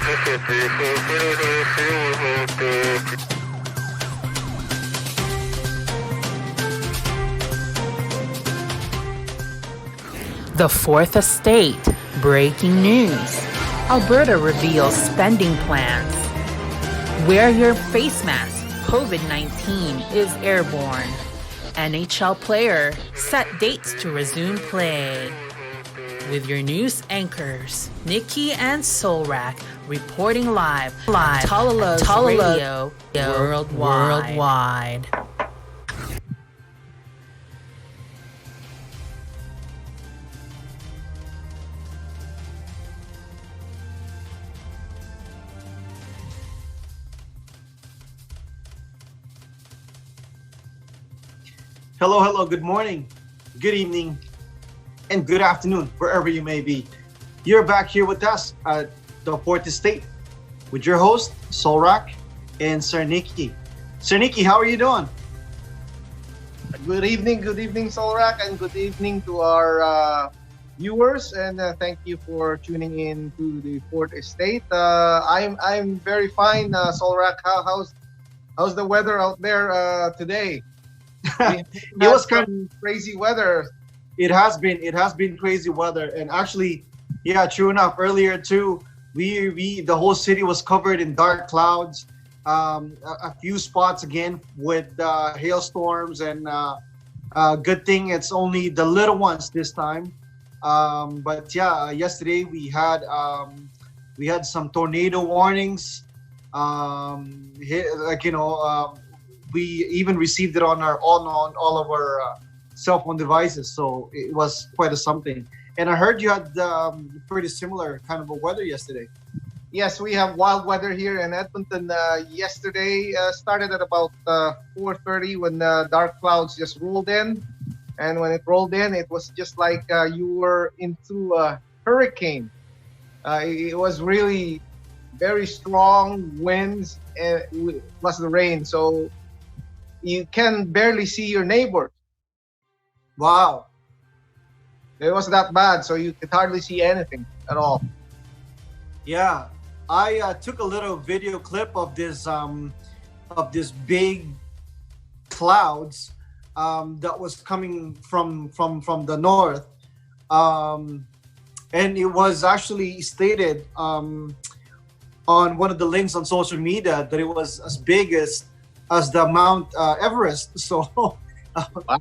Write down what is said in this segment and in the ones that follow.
The Fourth Estate. Breaking news. Alberta reveals spending plans. Wear your face mask. COVID-19 is airborne. NHL player set dates to resume play. With your news anchors, Nikki and Solrak, reporting live. TalaLuvzRadio Worldwide. Hello, good morning, good evening, and good afternoon, wherever you may be. You're back here with us at the Fourth Estate with your host, Solrak and Sir Nikki. Sir Nikki, how are you doing? Good evening, Solrak, and good evening to our viewers, and thank you for tuning in to the Fourth Estate. I'm very fine, Solrak. How's the weather out there today? It was kind of crazy weather. It has been crazy weather, and actually, yeah, true enough. Earlier too, the whole city was covered in dark clouds. A few spots again with hailstorms, and good thing it's only the little ones this time. But yeah, yesterday we had some tornado warnings. We even received it on all of our cell phone devices, so it was quite a something. And I heard you had pretty similar kind of a weather yesterday. Yes, we have wild weather here in Edmonton. Yesterday started at about 4:30 when dark clouds just rolled in, and when it rolled in, it was just like you were into a hurricane. It was really very strong winds plus the rain, so you can barely see your neighbors. Wow. It was that bad, so you could hardly see anything at all. Yeah, I took a little video clip of this big clouds that was coming from the north, and it was actually stated on one of the links on social media that it was as big as the Mount Everest. So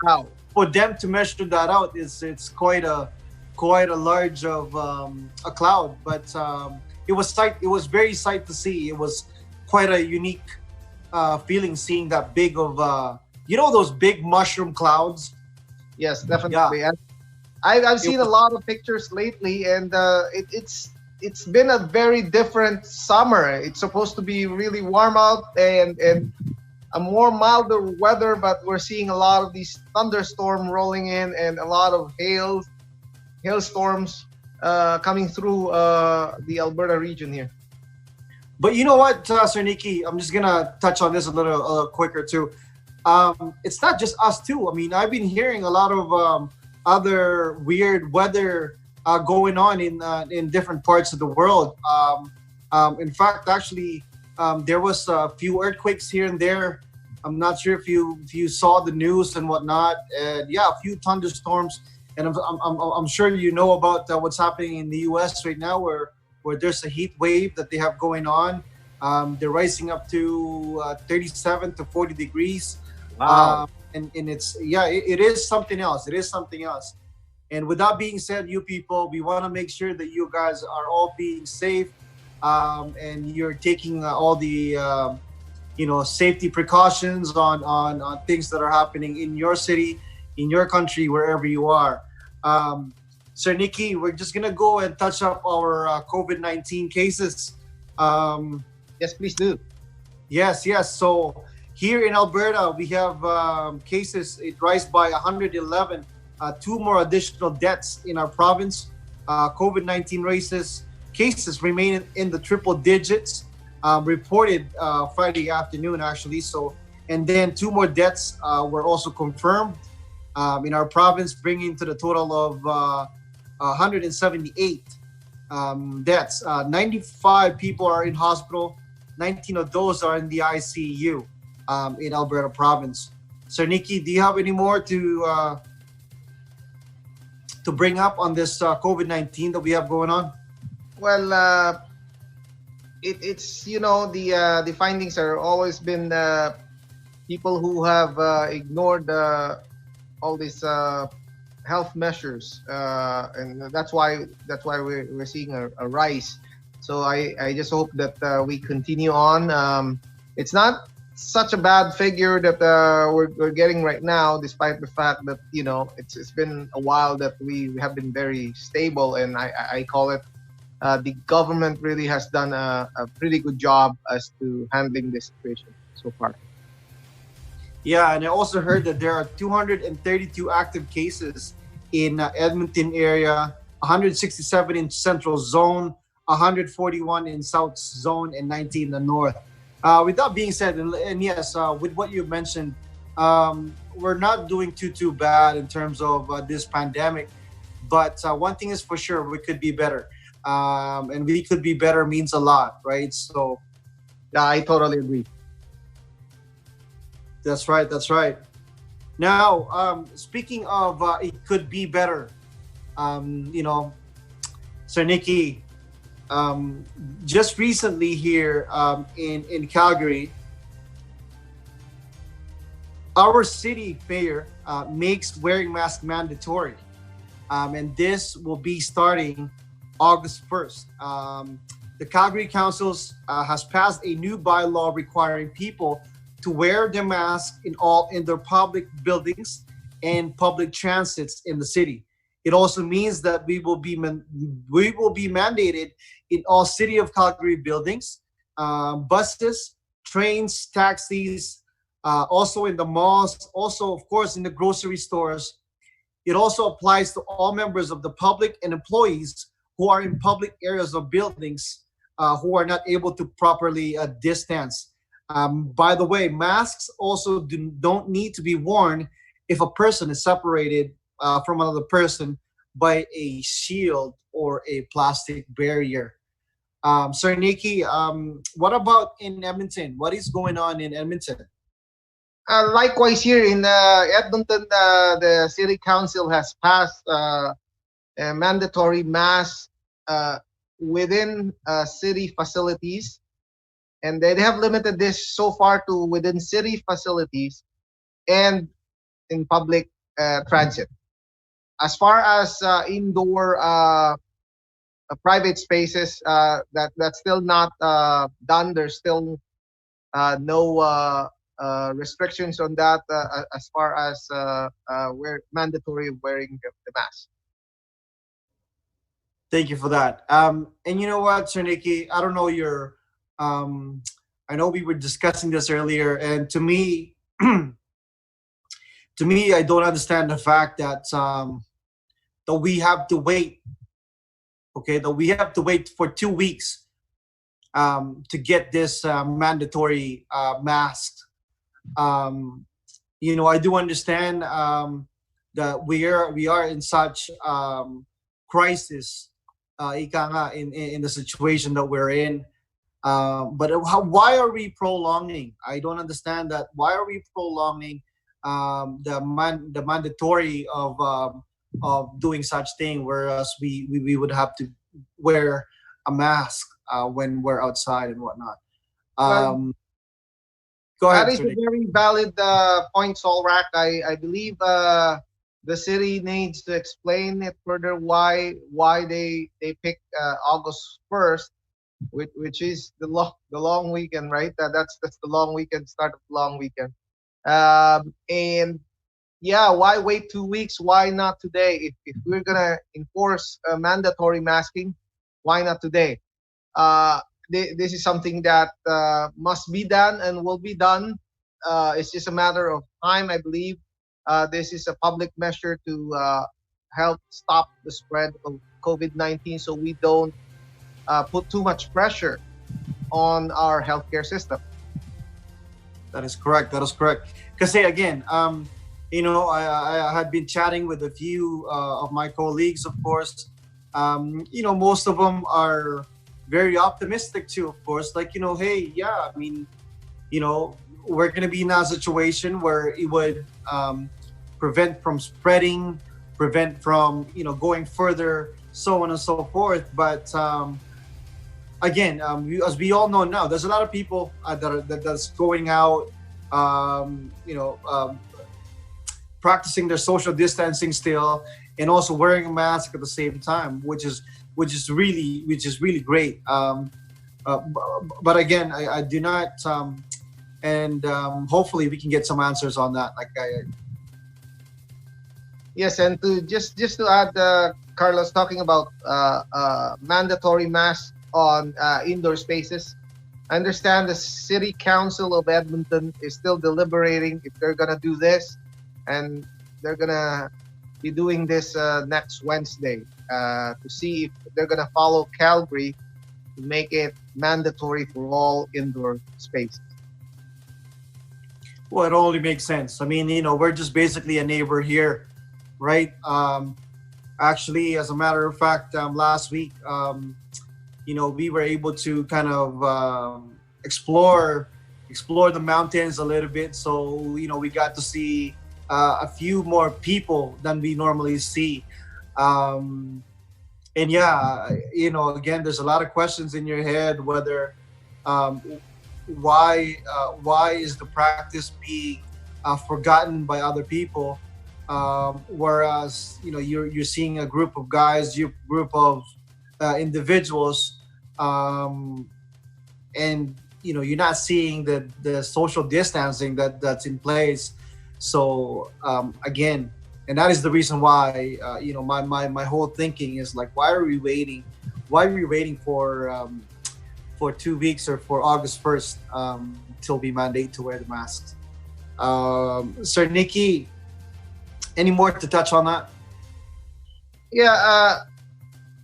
wow, for them to measure that out, it's quite a large of a cloud. But it was very sight to see. It was quite a unique feeling seeing that big of those big mushroom clouds. Yes, definitely. Yeah. I've seen a lot of pictures lately, and it's been a very different summer. It's supposed to be really warm out and a more milder weather, but we're seeing a lot of these thunderstorms rolling in and a lot of hailstorms coming through the Alberta region here. But you know what, Sir Nikki, I'm just gonna touch on this a little quicker too. It's not just us too. I mean, I've been hearing a lot of other weird weather going on in different parts of the world. In fact, actually, there was a few earthquakes here and there. I'm not sure if you saw the news and whatnot. And yeah, a few thunderstorms. And I'm sure you know about what's happening in the U.S. right now, where there's a heat wave that they have going on. They're rising up to 37 to 40 degrees. Wow. And it's it is something else. It is something else. And with that being said, you people, we want to make sure that you guys are all being safe. And you're taking all the safety precautions on things that are happening in your city, in your country, wherever you are. Sir Nikki, we're just gonna go and touch up our COVID-19 cases. Yes, please do. Yes. So here in Alberta, we have cases. It rise by 111. 2 more additional deaths in our province. COVID-19 cases remain in the triple digits, reported Friday afternoon actually. So, and then 2 more deaths were also confirmed in our province, bringing to the total of 178 deaths. 95 people are in hospital. 19 of those are in the ICU in Alberta province. Sir Nikki, do you have any more to bring up on this COVID-19 that we have going on? Well, it's the findings are always been people who have ignored all these health measures, and that's why we're seeing a rise. So I just hope that we continue on. It's not such a bad figure that we're getting right now, despite the fact that it's been a while that we have been very stable, and I call it the government really has done a pretty good job as to handling this situation so far. Yeah, and I also heard that there are 232 active cases in Edmonton area, 167 in Central Zone, 141 in South Zone, and 90 in the North. With that being said, and yes, with what you mentioned, we're not doing too bad in terms of this pandemic. But one thing is for sure, we could be better. And we could be better means a lot, right? So, yeah, I totally agree. That's right. Now, speaking of it could be better, Sir Nikki, just recently here in Calgary, our city mayor makes wearing masks mandatory. And this will be starting August 1st. The Calgary Council has passed a new bylaw requiring people to wear their mask in their public buildings and public transits in the city. It also means that we will be mandated in all City of Calgary buildings, buses, trains, taxis, also in the malls, also of course in the grocery stores. It also applies to all members of the public and employees who are in public areas of buildings who are not able to properly distance. By the way, masks also don't need to be worn if a person is separated from another person by a shield or a plastic barrier. Sir Nikki, what about in Edmonton? What is going on in Edmonton? Likewise here in Edmonton, the City Council has passed a mandatory mask within city facilities. And they have limited this so far to within city facilities and in public transit. As far as indoor private spaces, that's still not done. There's still no restrictions on that as far as mandatory wearing the mask. Thank you for that. And you know what, Sir Nikki, I don't know I know we were discussing this earlier, and to me, I don't understand the fact that that we have to wait. Okay, that we have to wait for 2 weeks to get this mandatory mask. I do understand that we are in such crisis, in the situation that we're in. But why are we prolonging? I don't understand that. Why are we prolonging the mandatory of doing such thing, whereas we would have to wear a mask when we're outside and whatnot? Go ahead. That is a very valid point, Solrak. I believe the city needs to explain it further why they pick August 1st. Which is the long weekend, right? That's the long weekend, start of the long weekend. And yeah, why wait 2 weeks? Why not today? If we're gonna enforce mandatory masking, why not today? This is something that must be done and will be done. It's just a matter of time, I believe. This is a public measure to help stop the spread of COVID-19, so we don't put too much pressure on our healthcare system. That is correct. Because again, I had been chatting with a few of my colleagues, of course, Most of them are very optimistic too, of course. Like, hey, yeah, I mean, we're going to be in a situation where it would prevent from spreading, prevent from, going further, so on and so forth. But again, as we all know now, there's a lot of people that's going out, practicing their social distancing still, and also wearing a mask at the same time, which is really great. But again, I do not, and hopefully we can get some answers on that. Yes, and to add, Carlos, talking about mandatory masks on indoor spaces. I understand the City Council of Edmonton is still deliberating if they're gonna do this, and they're gonna be doing this next Wednesday to see if they're gonna follow Calgary to make it mandatory for all indoor spaces. Well, it only makes sense. I mean, we're just basically a neighbor here, right? Actually, as a matter of fact, last week, we were able to kind of explore the mountains a little bit. So, we got to see a few more people than we normally see. And yeah, again, there's a lot of questions in your head whether why is the practice being forgotten by other people, whereas you're seeing a group of guys, a group of individuals, and you're not seeing the social distancing that's in place. So again, and that is the reason why my whole thinking is like, why are we waiting for 2 weeks or for August 1st till we mandate to wear the masks? Sir Nikki, any more to touch on that? Yeah,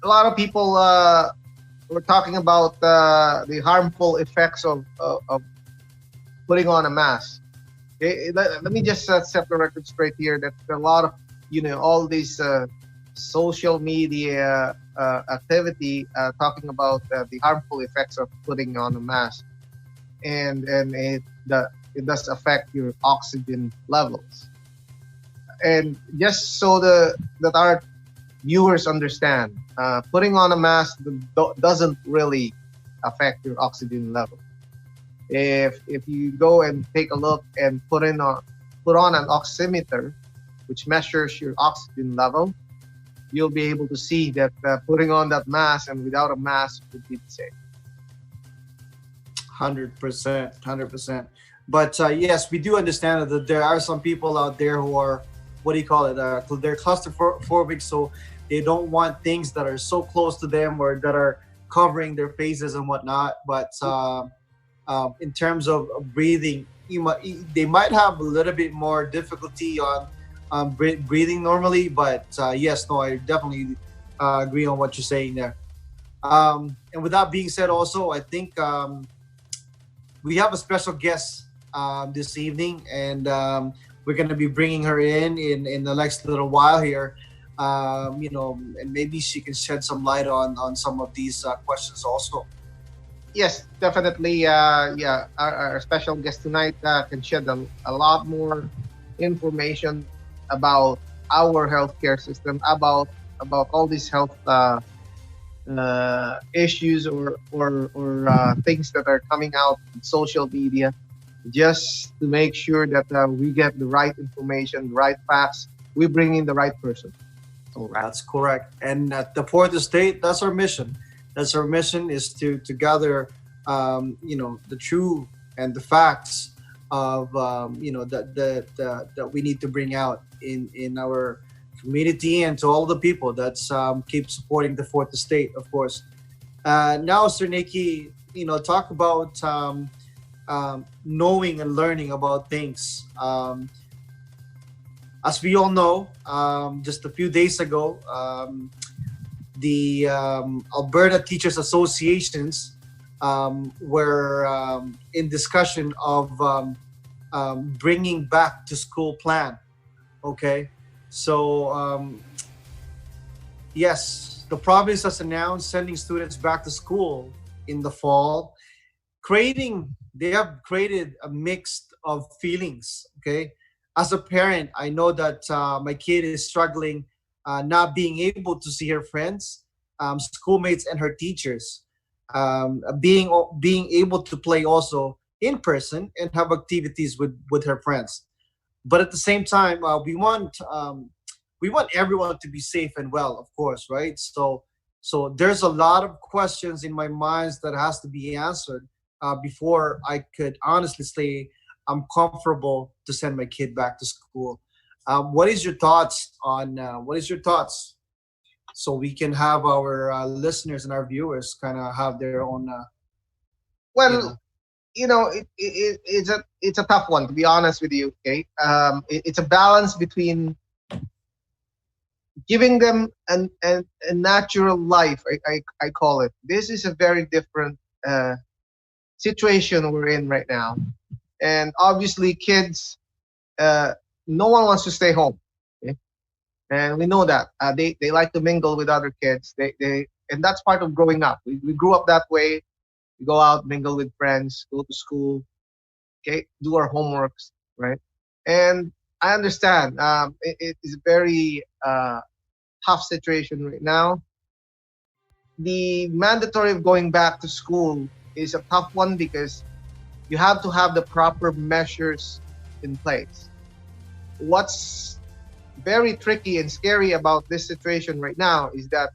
a lot of people were talking about the harmful effects of putting on a mask. Let me just set the record straight here that a lot of all these social media activity talking about the harmful effects of putting on a mask, and it does affect your oxygen levels. And just so that our viewers understand, putting on a mask doesn't really affect your oxygen level. If you go and take a look and put on an oximeter, which measures your oxygen level, you'll be able to see that putting on that mask and without a mask would be the same. 100%. But yes, we do understand that there are some people out there who are, they're claustrophobic, so they don't want things that are so close to them or that are covering their faces and whatnot. But in terms of breathing, they might have a little bit more difficulty on breathing normally. But yes, no, I definitely agree on what you're saying there. And with that being said, also, I think we have a special guest this evening, and we're going to be bringing her in the next little while here. And maybe she can shed some light on some of these questions also. Yes, definitely. Our special guest tonight can shed a lot more information about our healthcare system, about all these health issues or things that are coming out in social media, just to make sure that we get the right information, the right facts. We bring in the right person. So that's correct. And at the Fourth Estate, that's our mission. Our mission is to gather, the true and the facts of, that we need to bring out in our community and to all the people that keep supporting the Fourth Estate, of course. Now, Sir Nikki, talk about knowing and learning about things. As we all know, just a few days ago, the Alberta Teachers Associations were in discussion of bringing back to school plan. Okay, so yes, the province has announced sending students back to school in the fall. They have created a mix of feelings. Okay, as a parent, I know that my kid is struggling, not being able to see her friends, schoolmates, and her teachers. Being able to play also in person and have activities with her friends. But at the same time, we want everyone to be safe and well, of course, right? So there's a lot of questions in my mind that has to be answered before I could honestly say I'm comfortable to send my kid back to school. What is your thoughts on what is your thoughts, so we can have our listeners and our viewers kind of have their own you know Well, it's a tough one, to be honest with you. Okay, it's a balance between giving them a natural life. I call it. This is a very different situation we're in right now, and obviously, kids. Uh, no one wants to stay home, okay? And we know that they like to mingle with other kids. They and that's part of growing up. We grew up that way. We go out, mingle with friends, go to school, okay, do our homeworks, right? And I understand it is a very tough situation right now. The mandatory of going back to school is a tough one because you have to have the proper measures in place. What's very tricky and scary about this situation right now is that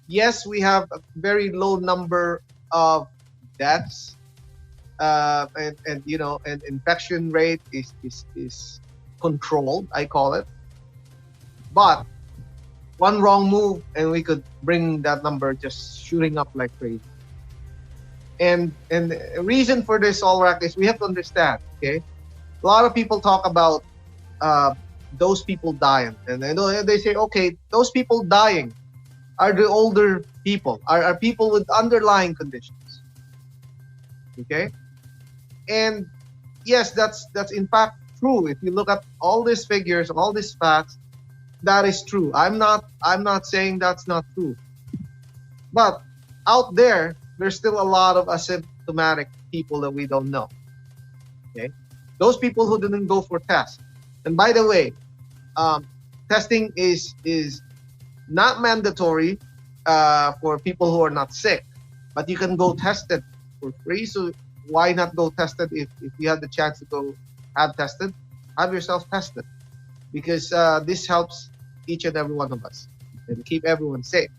yes, we have a very low number of deaths, and and infection rate is controlled, I call it. But one wrong move and we could bring that number just shooting up like crazy. And the reason for this, all right, is we have to understand. Okay, a lot of people talk about uh, those people dying, and I know they say, okay, those people dying are the older people, are people with underlying conditions. Okay, and yes, that's in fact true. If you look at all these figures, all these facts, that is true. I'm not saying that's not true. But out there, there's still a lot of asymptomatic people that we don't know. Okay, those people who didn't go for tests. And by the way, testing is not mandatory for people who are not sick, but you can go tested for free. So why not go tested if you have the chance to go have tested? Have yourself tested, because this helps each and every one of us and keep everyone safe.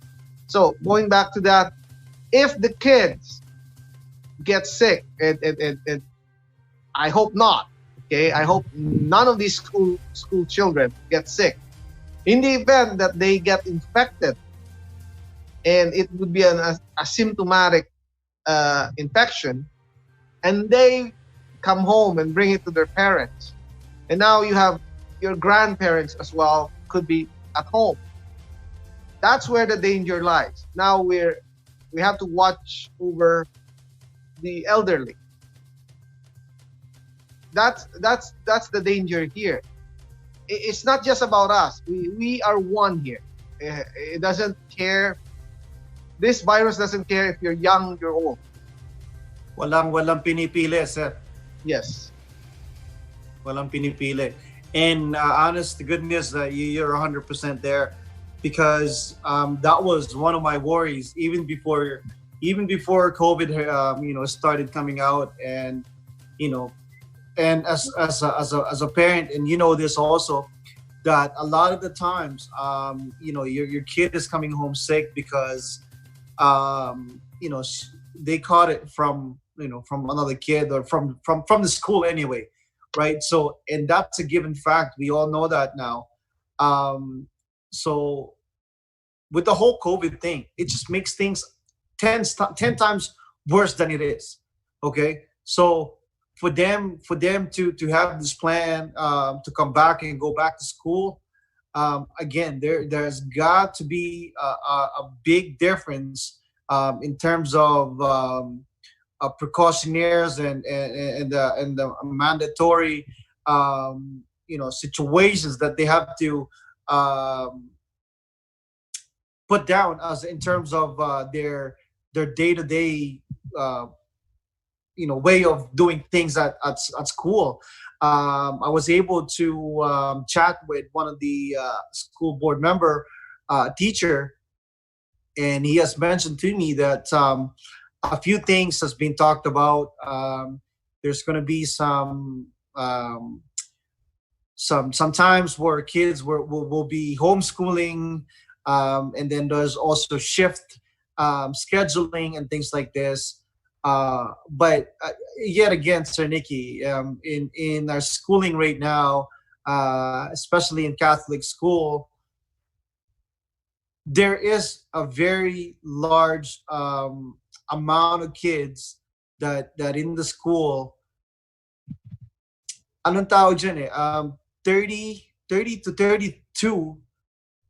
So going back to that, if the kids get sick, and I hope not, okay, I hope none of these school children get sick. In the event that they get infected, and it would be an asymptomatic infection, and they come home and bring it to their parents, and now you have your grandparents as well could be at home. That's where the danger lies. Now we have to watch over the elderly. That's the danger here. It's not just about us. We are one here. It doesn't care. This virus doesn't care if you're young, you're old. walang pinipili, sir. Yes. Walang pinipili. And honest to goodness, you're 100% there, because that was one of my worries even before COVID started coming out. And you know and as a parent, and you know this also, that a lot of the times your kid is coming home sick because they caught it from another kid, or from the school anyway, right? So, and that's a given fact, we all know that now. So with the whole COVID thing, it just makes things 10 times worse than it is. Okay, so for them to have this plan, to come back and go back to school, again, there's got to be a big difference in terms of precautionaires and the mandatory situations that they have to um, put down as in terms of their day-to-day way of doing things at school. I was able to chat with one of the school board member teacher, and he has mentioned to me that a few things has been talked about. There's going to be some times where kids will be homeschooling, and then there's also shift scheduling and things like this. But yet again, Sir Nicky, in our schooling right now, especially in Catholic school, there is a very large amount of kids that in the school, anong tawag dyan 30 to 32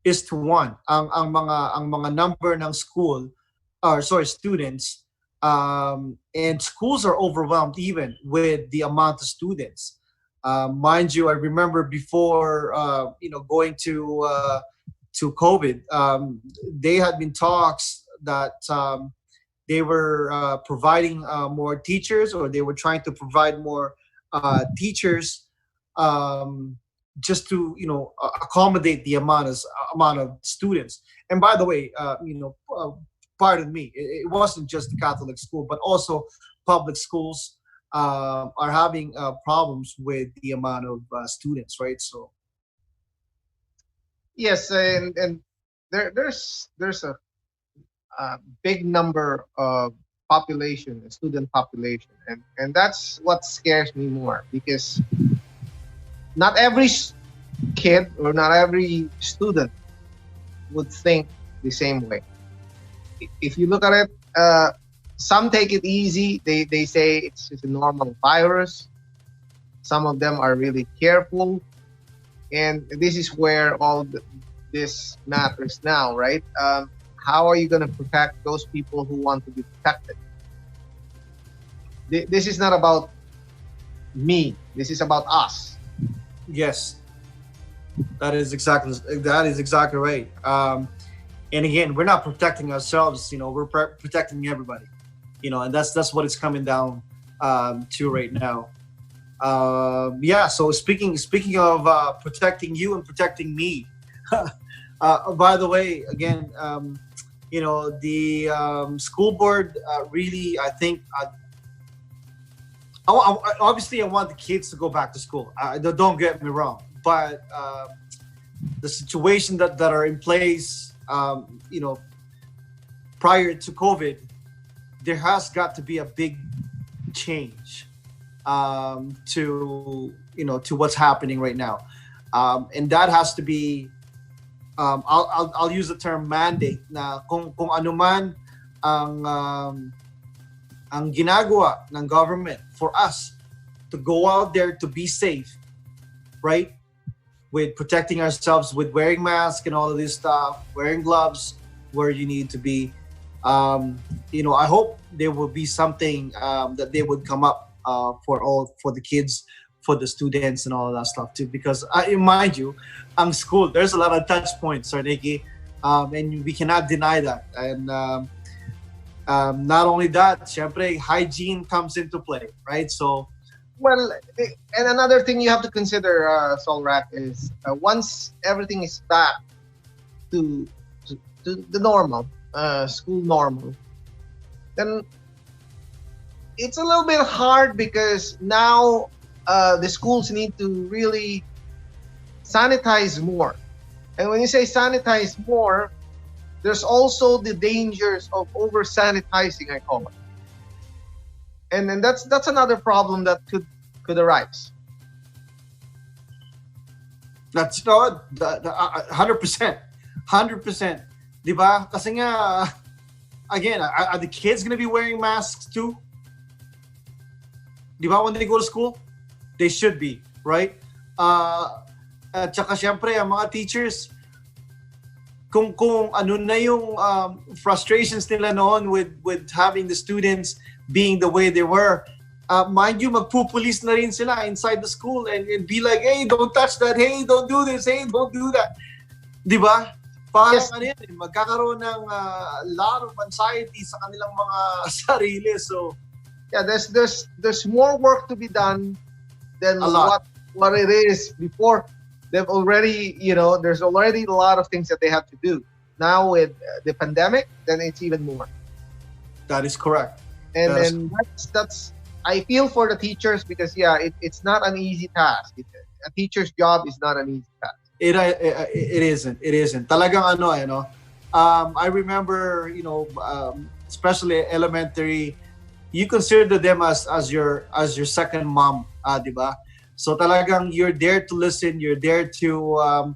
is to 1 ang mga number ng school, or sorry, students, and schools are overwhelmed even with the amount of students. Mind you, I remember before going to COVID, they had been talks that they were providing more teachers, or they were trying to provide more teachers, just to accommodate the amount of students. And by the way, pardon me, it wasn't just the Catholic school, but also public schools are having problems with the amount of students, right? So yes, and there's a big number of student population, and that's what scares me more, because not every kid or not every student would think the same way. If you look at it, some take it easy. They say it's just a normal virus. Some of them are really careful, and this is where this matters now, right? How are you going to protect those people who want to be protected? This is not about me. This is about us. yes, that is exactly right. And again, we're not protecting ourselves. We're protecting everybody. And that's what it's coming down to right now. Yeah. So speaking of protecting you and protecting me, by the way, again, the school board really, I think, obviously, I want the kids to go back to school. Don't get me wrong, but the situation that are in place, prior to COVID, there has got to be a big change to what's happening right now, and that has to be. I'll use the term mandate na kung ano man ang ginagawa ng government for us to go out there to be safe, right? With protecting ourselves, with wearing masks and all of this stuff, wearing gloves where you need to be. I hope there will be something that they would come up for the kids, for the students and all of that stuff too. Because mind you, ang school, there's a lot of touch points, Sir Nicky, and we cannot deny that. And not only that, syempre, hygiene comes into play, right? So, well, and another thing you have to consider, Solrak, is once everything is back to the normal, school normal, then it's a little bit hard, because now the schools need to really sanitize more. And when you say sanitize more, there's also the dangers of over sanitizing, I call it. And then that's another problem that could arise. That's 100%. 100%. Diba? Kasi nga, again, are the kids going to be wearing masks too? Diba, when they go to school? They should be, right? At saka syempre, ang mga teachers, kung ano na yung frustrations nila noon with having the students being the way they were, mind you, magpupulis na rin sila inside the school and be like, hey, don't touch that, hey, don't do this, hey, don't do that. Diba? parang ano yan, magkakaroon ng lot of anxiety sa kanilang mga sarili. So yeah, there's more work to be done than what it is before. They've already, there's already a lot of things that they have to do. Now with the pandemic, then it's even more. That is correct. And that's I feel for the teachers because it's not an easy task. A teacher's job is not an easy task. It isn't. Talagang I remember, especially elementary, you consider them as your second mom, di ba? So talagang you're there to listen, you're there to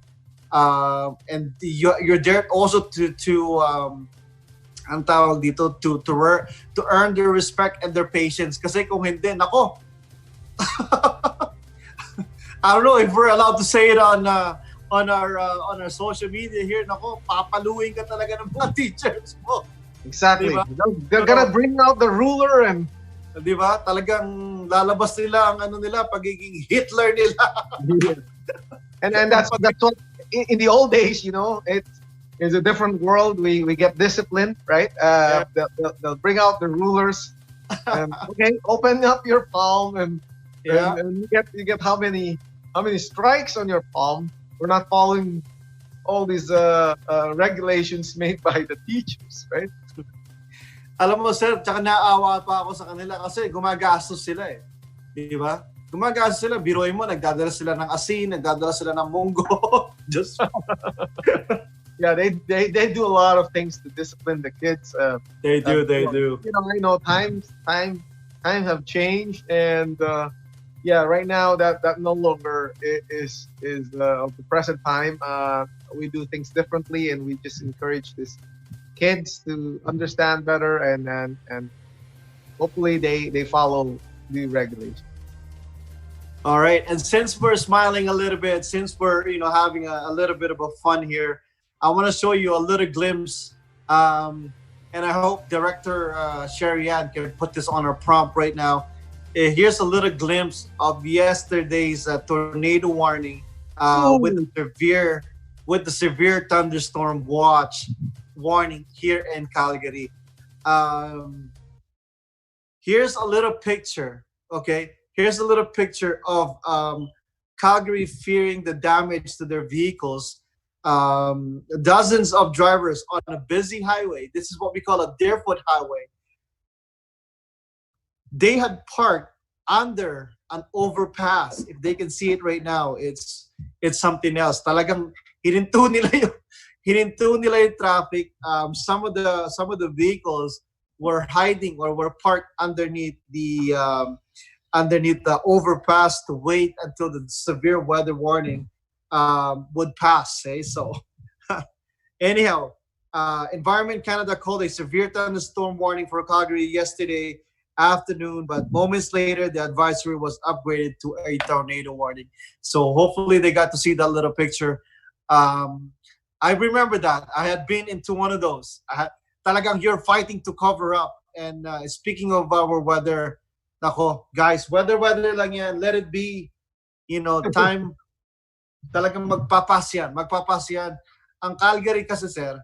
and you're there also to ang tawag dito to earn their respect and their patience. Kasi kung hindi, nako. I don't know if we're allowed to say it on our social media here. Nako, papaluin ka talaga ng mga teachers mo. Exactly. Diba? They're gonna bring out the ruler and di ba? Talagang lalabas nila ang pagiging Hitler nila. and that's what in the old days, it's a different world. We get disciplined, right? They'll bring out the rulers. Okay, open up your palm and you get how many strikes on your palm. We're not following all these regulations made by the teachers, right? Alam mo, sir, tsaka naawa pa ako sa kanila kasi gumagastos sila eh. Di ba? Gumagastos sila, biruin mo, nagdadala sila ng asin, nagdadala sila ng munggo. Just yeah, they do a lot of things to discipline the kids. They do. Times have changed, and right now that no longer is of the present time. We do things differently, and we just encourage this kids to understand better, and hopefully they follow the regulations. All right, and since we're smiling a little bit, since we're having a little bit of a fun here, I want to show you a little glimpse, and I hope Director Sherry Ann can put this on our prompt right now. Here's a little glimpse of yesterday's tornado warning with the severe thunderstorm warning here in Calgary. Here's a little picture, okay? Here's a little picture of Calgary fearing the damage to their vehicles. Dozens of drivers on a busy highway. This is what we call a Deerfoot highway. They had parked under an overpass. If they can see it right now, it's something else. Talagang hininto nila yung traffic. Some of the vehicles were hiding or were parked underneath the overpass to wait until the severe weather warning would pass. So anyhow, Environment Canada called a severe thunderstorm warning for Calgary yesterday afternoon, but moments later the advisory was upgraded to a tornado warning. So hopefully they got to see that little picture. I remember that. I had been into one of those. Talagang you're fighting to cover up. And speaking of our weather, nako, guys, weather lang yan. Let it be, time. Talagang magpapas yan. Ang Calgary kasi, sir,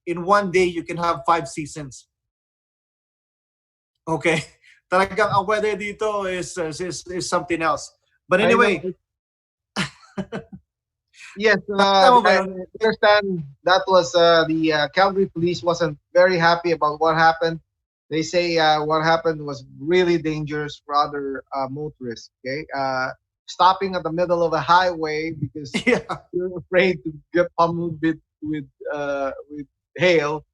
in one day, you can have 5 seasons. Okay? Talagang ang weather dito is something else. But anyway. Yes, I understand that was the Calgary police wasn't very happy about what happened. They say what happened was really dangerous for other motorists. Okay, stopping at the middle of a highway because you're afraid to get pummeled with hail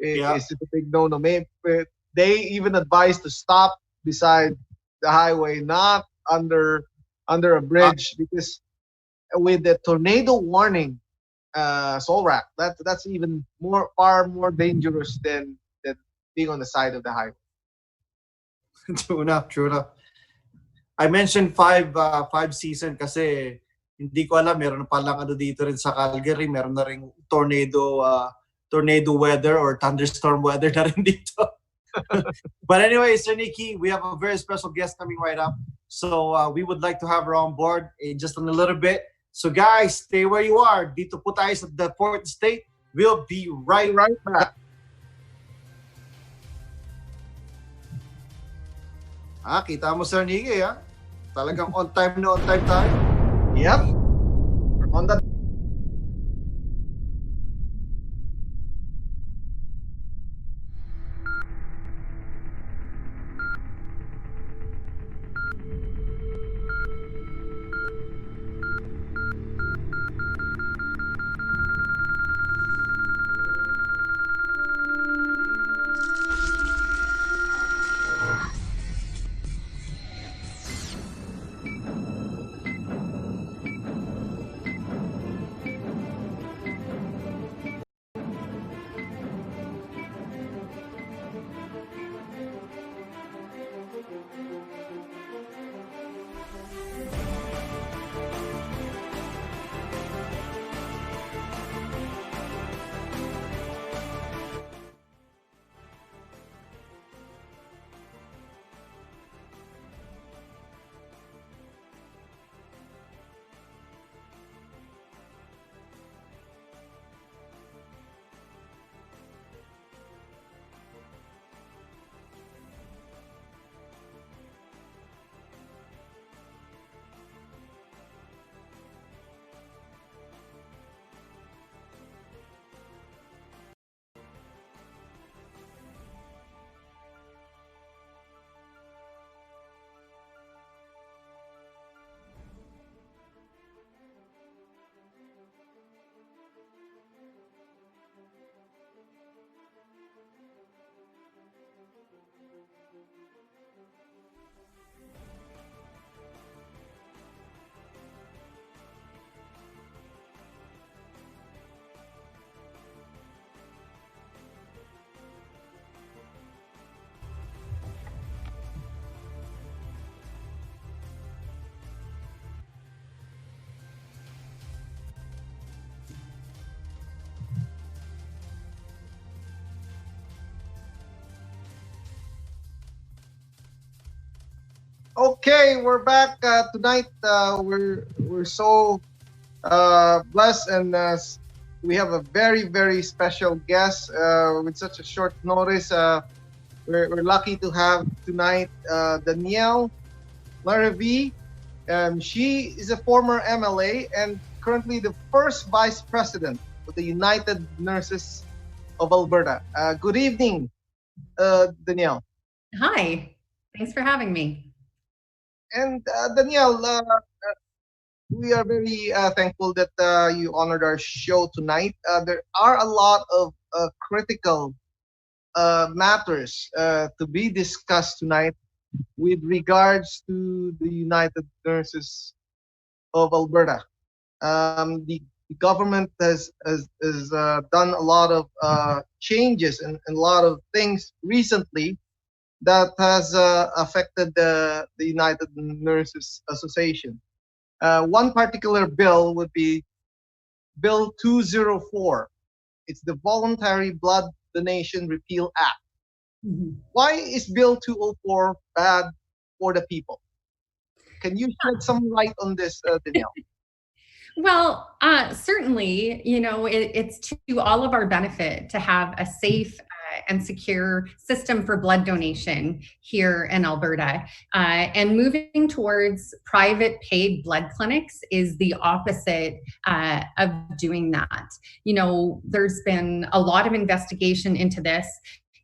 is a big no-no. They even advised to stop beside the highway, not under a bridge, because with the tornado warning, Solrak, that's even far more dangerous than being on the side of the highway. True enough. I mentioned 5 season kasi hindi ko alam, meron pa lang dito rin sa Calgary, meron na ring tornado weather or thunderstorm weather na rin dito. But anyway, Sir Nicky, we have a very special guest coming right up. So we would like to have her on board in just a little bit. So guys, stay where you are. Dito po tayo sa the fourth state. We'll be right back. Kita mo Sir Niggy, talagang on time tayo. Yep. On the Okay, we're back tonight. We're so blessed, and we have a very special guest with such a short notice. We're lucky to have tonight Danielle Larrivee. She is a former MLA and currently the first vice president of the United Nurses of Alberta. Good evening, Danielle. Hi, thanks for having me. And Danielle, we are very thankful that you honored our show tonight. There are a lot of critical matters to be discussed tonight with regards to the United Nurses of Alberta. The government has done a lot of changes and a lot of things recently that has affected the United Nurses Association. One particular bill would be Bill 204. It's the Voluntary Blood Donation Repeal Act. Mm-hmm. Why is Bill 204 bad for the people? Can you shed some light on this, Danielle? Well, certainly, it's to all of our benefit to have a safe and secure system for blood donation here in Alberta. And moving towards private paid blood clinics is the opposite of doing that. There's been a lot of investigation into this.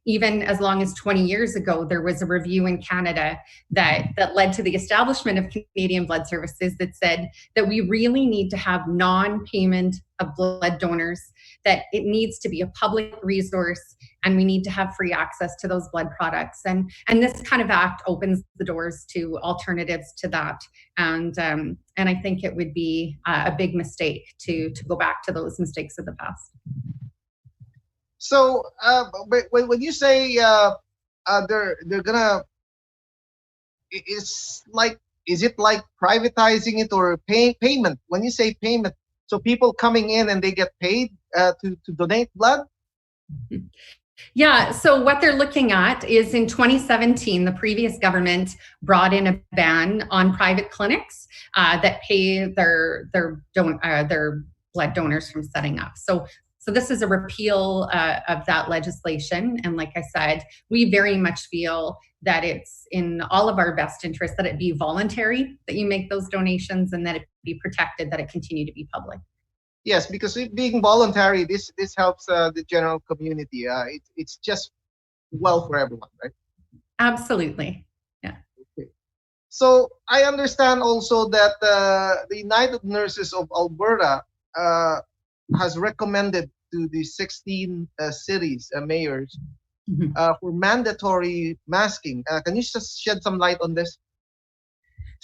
Even as long as 20 years ago, there was a review in Canada that led to the establishment of Canadian Blood Services that said that we really need to have non-payment of blood donors, that it needs to be a public resource, and we need to have free access to those blood products. And this kind of act opens the doors to alternatives to that. And I think it would be a big mistake to go back to those mistakes of the past. So when you say they're gonna, is it like privatizing it or payment? When you say payment, so people coming in and they get paid to donate blood? Yeah, so what they're looking at is in 2017, the previous government brought in a ban on private clinics that pay their blood donors from setting up. So this is a repeal of that legislation. And like I said, we very much feel that it's in all of our best interest that it be voluntary, that you make those donations, and that it be protected, that it continue to be public. Yes, because it being voluntary, this helps the general community. It's just well for everyone, right? Absolutely. Yeah. Okay. So I understand also that the United Nurses of Alberta has recommended to the 16 cities mayors for mandatory masking. Can you just shed some light on this?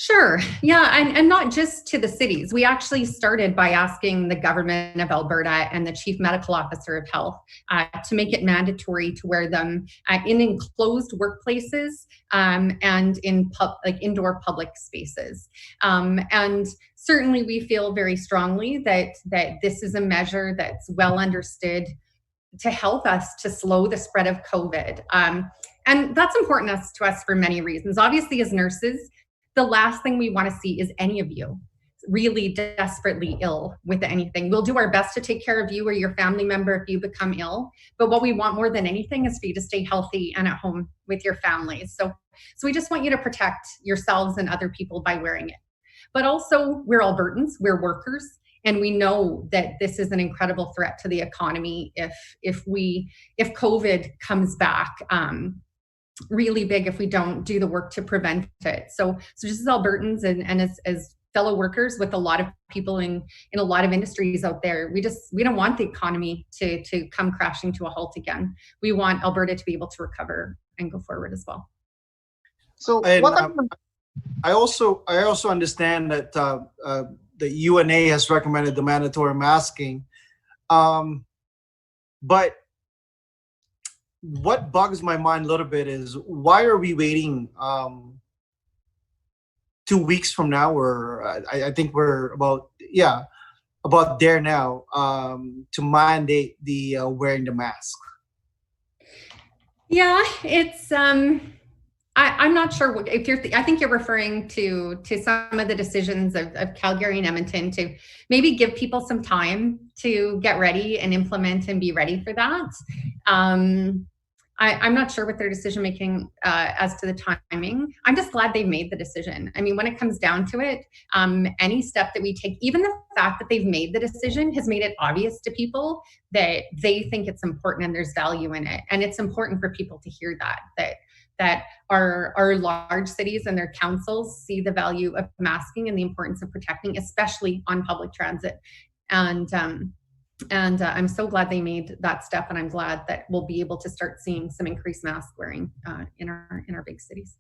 Sure. Yeah. And not just to the cities. We actually started by asking the government of Alberta and the chief medical officer of health to make it mandatory to wear them in enclosed workplaces and in indoor public spaces. And certainly we feel very strongly that this is a measure that's well understood to help us to slow the spread of COVID. And that's important to us for many reasons. Obviously, as nurses, the last thing we want to see is any of you really desperately ill with anything. We'll do our best to take care of you or your family member if you become ill. But what we want more than anything is for you to stay healthy and at home with your families. So we just want you to protect yourselves and other people by wearing it. But also, we're Albertans, we're workers, and we know that this is an incredible threat to the economy if COVID comes back really big if we don't do the work to prevent it. So just as Albertans and as fellow workers with a lot of people in a lot of industries out there, we don't want the economy to come crashing to a halt again. We want Alberta to be able to recover and go forward as well. So I also understand that the UNA has recommended the mandatory masking, but what bugs my mind a little bit is why are we waiting 2 weeks from now, or I think we're about there now to mandate the wearing the mask. Yeah, it's I'm not sure if I think you're referring to some of the decisions of Calgary and Edmonton to maybe give people some time to get ready and implement and be ready for that. I'm not sure what their decision making as to the timing. I'm just glad they made the decision. I mean, when it comes down to it, any step that we take, even the fact that they've made the decision has made it obvious to people that they think it's important and there's value in it. And it's important for people to hear that our large cities and their councils see the value of masking and the importance of protecting, especially on public transit. And I'm so glad they made that step, and I'm glad that we'll be able to start seeing some increased mask wearing in our big cities.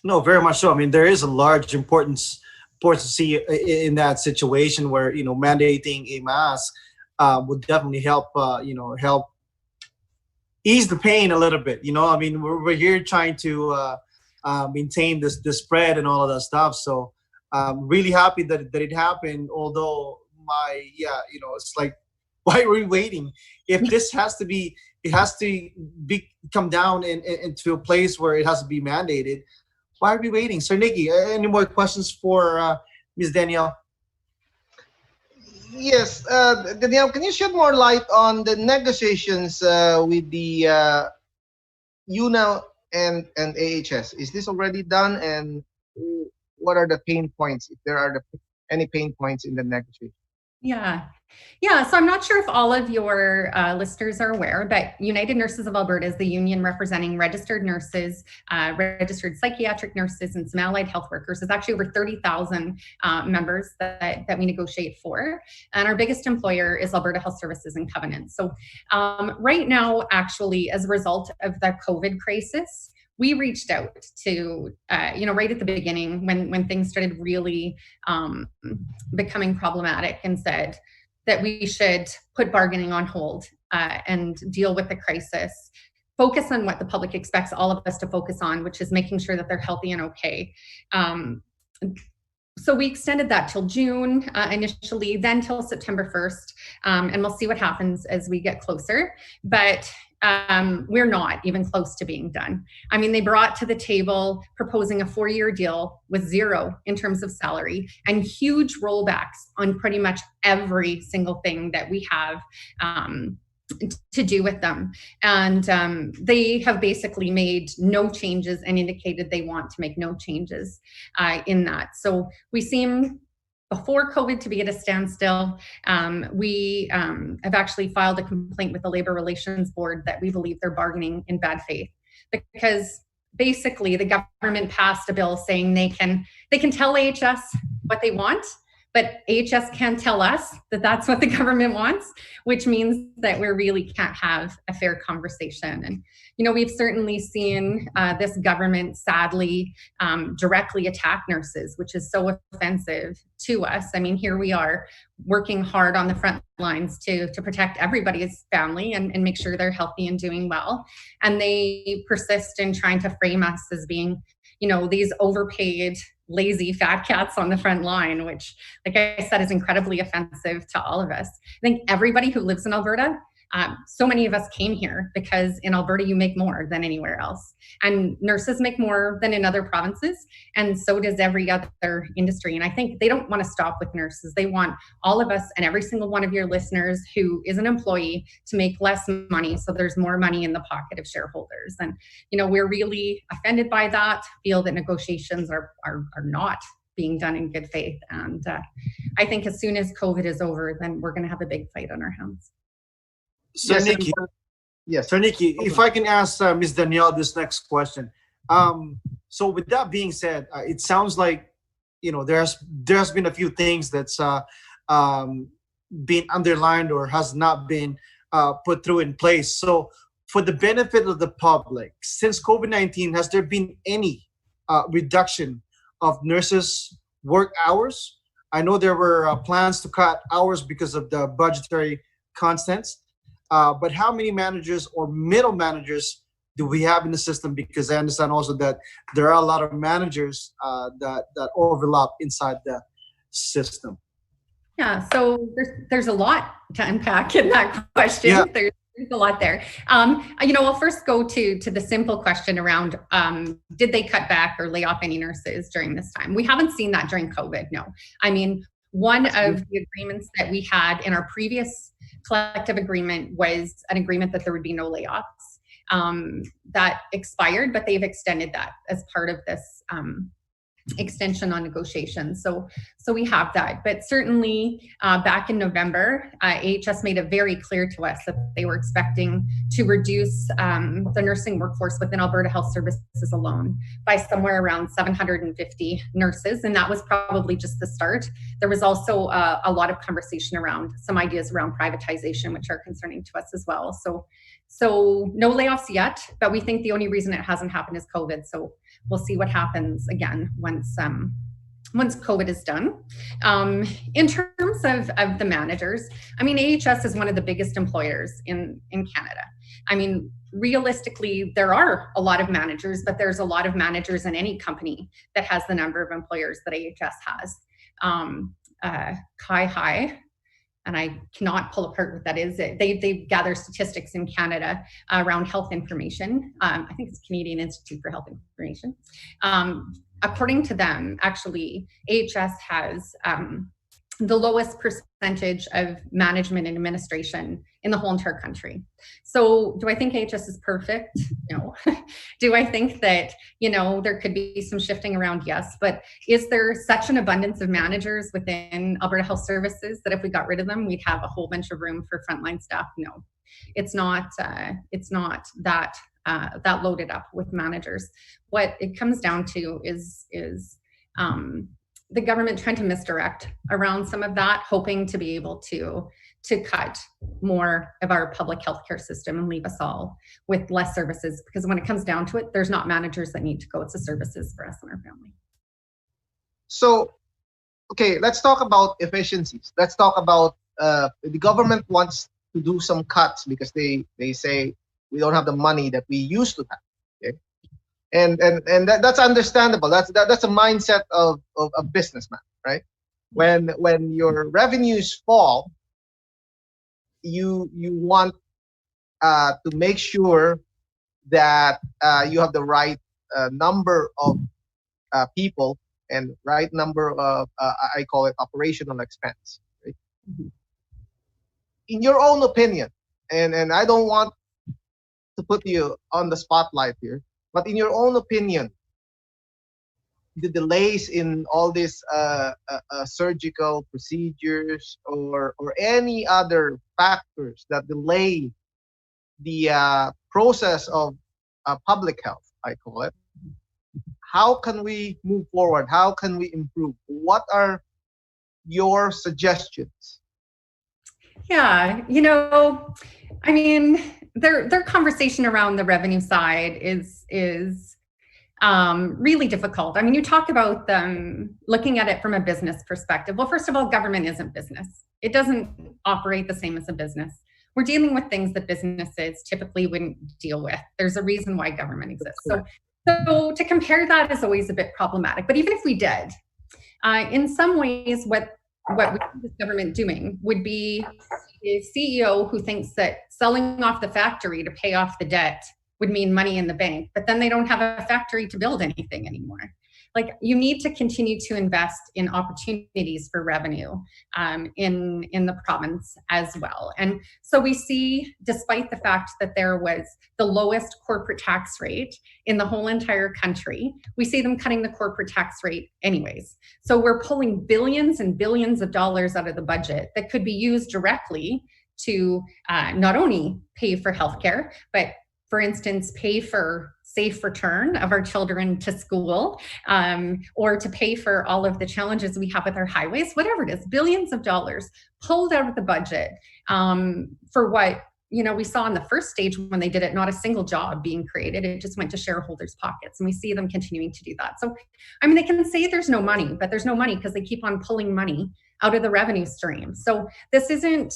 No, very much so. I mean, there is a large importance to see in that situation where mandating a mask would definitely help ease the pain a little bit. I mean, we're here trying to maintain this spread and all of that stuff. So really happy that it happened. Although it's like, why are we waiting? If this has to be, it has to come down into a place where it has to be mandated. Why are we waiting? So Nikki, any more questions for Ms. Danielle? Yes, Danielle, can you shed more light on the negotiations with the UNA and AHS? Is this already done, and what are the pain points, if there are any pain points in the negotiation? Yeah. So I'm not sure if all of your listeners are aware, but United Nurses of Alberta is the union representing registered nurses, registered psychiatric nurses, and some allied health workers. There's actually over 30,000 members that we negotiate for. And our biggest employer is Alberta Health Services and Covenant. So right now, actually, as a result of the COVID crisis, we reached out to, right at the beginning when things started really becoming problematic, and said that we should put bargaining on hold and deal with the crisis, focus on what the public expects all of us to focus on, which is making sure that they're healthy and okay. So we extended that till June initially, then till September 1st, and we'll see what happens as we get closer. But we're not even close to being done. I mean, they brought to the table proposing a 4-year deal with zero in terms of salary and huge rollbacks on pretty much every single thing that we have to do with them. And they have basically made no changes and indicated they want to make no changes in that. So we seem, before COVID, to be at a standstill. We have actually filed a complaint with the Labor Relations Board that we believe they're bargaining in bad faith, because basically the government passed a bill saying they can tell AHS what they want, but AHS can't tell us that that's what the government wants, which means that we really can't have a fair conversation. And, you know, we've certainly seen this government sadly directly attack nurses, which is so offensive to us. I mean, here we are working hard on the front lines to protect everybody's family and make sure they're healthy and doing well. And they persist in trying to frame us as being, you know, these overpaid, lazy fat cats on the front line, which, like I said, is incredibly offensive to all of us. I think everybody who lives in Alberta, so many of us came here because in Alberta you make more than anywhere else, and nurses make more than in other provinces, and so does every other industry. And I think they don't want to stop with nurses. They want all of us and every single one of your listeners who is an employee to make less money, so there's more money in the pocket of shareholders. And, you know, we're really offended by that, feel that negotiations are not being done in good faith. And I think as soon as COVID is over, then we're going to have a big fight on our hands. So Yes, Nikki, Yes. so Nikki, if I can ask Ms. Danielle this next question. So with that being said, it sounds like, you know, there's been a few things that's been underlined or has not been put through in place. So for the benefit of the public, since COVID-19, has there been any reduction of nurses' work hours? I know there were plans to cut hours because of the budgetary constants. But how many managers or middle managers do we have in the system? Because I understand also that there are a lot of managers that overlap inside the system. Yeah, so there's a lot to unpack in that question. Yeah. There's a lot there. You know, I'll first go to the simple question around did they cut back or lay off any nurses during this time? We haven't seen that during COVID, no. I mean, one of the agreements that we had in our previous collective agreement was an agreement that there would be no layoffs. That expired, but they've extended that as part of this extension on negotiations. So we have that. But certainly back in November, AHS made it very clear to us that they were expecting to reduce the nursing workforce within Alberta Health Services alone by somewhere around 750 nurses. And that was probably just the start. There was also a lot of conversation around some ideas around privatization, which are concerning to us as well. So no layoffs yet, but we think the only reason it hasn't happened is COVID. So we'll see what happens again once COVID is done. In terms of the managers, I mean, AHS is one of the biggest employers in Canada. I mean, realistically, there are a lot of managers, but there's a lot of managers in any company that has the number of employers that AHS has. High, and I cannot pull apart what that is. They gather statistics in Canada around health information. I think it's Canadian Institute for Health Information. According to them, actually, AHS has the lowest percentage of management and administration in the whole entire country. So do I think AHS is perfect? No. Do I think that, you know, there could be some shifting around? Yes. But is there such an abundance of managers within Alberta Health Services that if we got rid of them, we'd have a whole bunch of room for frontline staff? No, it's not that loaded up with managers. What it comes down to is the government trying to misdirect around some of that, hoping to be able to cut more of our public healthcare system and leave us all with less services. Because when it comes down to it, there's not managers that need to go. It's the services for us and our family. So, okay, let's talk about efficiencies. Let's talk about the government wants to do some cuts because they say we don't have the money that we used to have. Okay? And that's understandable. That's a mindset of a businessman, right? When your revenues fall, you want to make sure that you have the right number of people and right number of I call it operational expense. Right? In your own opinion, and I don't want to put you on the spotlight here, but in your own opinion, the delays in all these surgical procedures or any other factors that delay the process of public health, I call it. How can we move forward? How can we improve? What are your suggestions? Yeah, I mean, their conversation around the revenue side is really difficult. I mean, you talk about them looking at it from a business perspective. Well, first of all, government isn't business. It doesn't operate the same as a business. We're dealing with things that businesses typically wouldn't deal with. There's a reason why government exists. So to compare that is always a bit problematic. But even if we did, in some ways, what we see this government doing would be a CEO who thinks that selling off the factory to pay off the debt would mean money in the bank, but then they don't have a factory to build anything anymore. Like, you need to continue to invest in opportunities for revenue in the province as well. And so we see, despite the fact that there was the lowest corporate tax rate in the whole entire country, we see them cutting the corporate tax rate anyways. So we're pulling billions and billions of dollars out of the budget that could be used directly to not only pay for healthcare, but for instance, pay for safe return of our children to school, or to pay for all of the challenges we have with our highways, whatever it is, billions of dollars pulled out of the budget for what, we saw in the first stage when they did it, not a single job being created. It just went to shareholders' pockets. And we see them continuing to do that. So, I mean, they can say there's no money, but there's no money because they keep on pulling money out of the revenue stream. So this isn't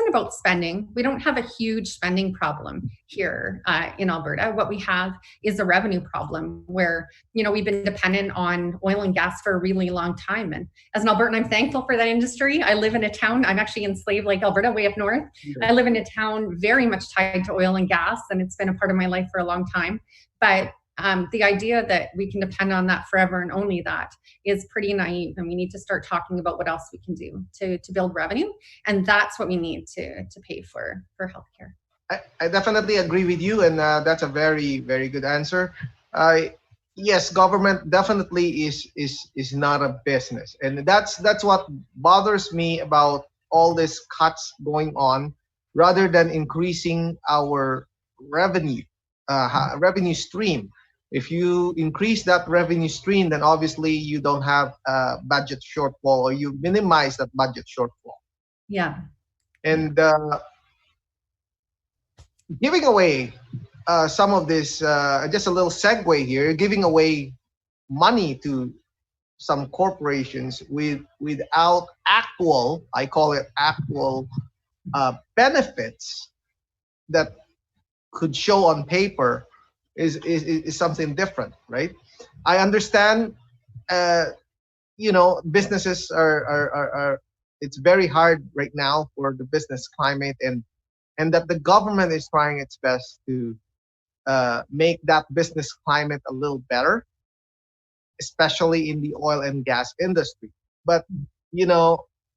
about spending. We don't have a huge spending problem here in Alberta. What we have is a revenue problem where, we've been dependent on oil and gas for a really long time. And as an Albertan, I'm thankful for that industry. I live in a town, I'm actually in Slave Lake, Alberta, way up north. I live in a town very much tied to oil and gas, and it's been a part of my life for a long time. But the idea that we can depend on that forever and only that is pretty naive, and we need to start talking about what else we can do to build revenue, and that's what we need to pay for healthcare. I definitely agree with you, and that's a very, very good answer. Yes, government definitely is not a business, and that's what bothers me about all these cuts going on, rather than increasing our revenue stream. If you increase that revenue stream, then obviously you don't have a budget shortfall, or you minimize that budget shortfall. Yeah. And giving away some of this, just a little segue here, giving away money to some corporations without actual, I call it actual benefits that could show on paper is something different, right? I understand, businesses are it's very hard right now for the business climate, and that the government is trying its best to make that business climate a little better, especially in the oil and gas industry. But,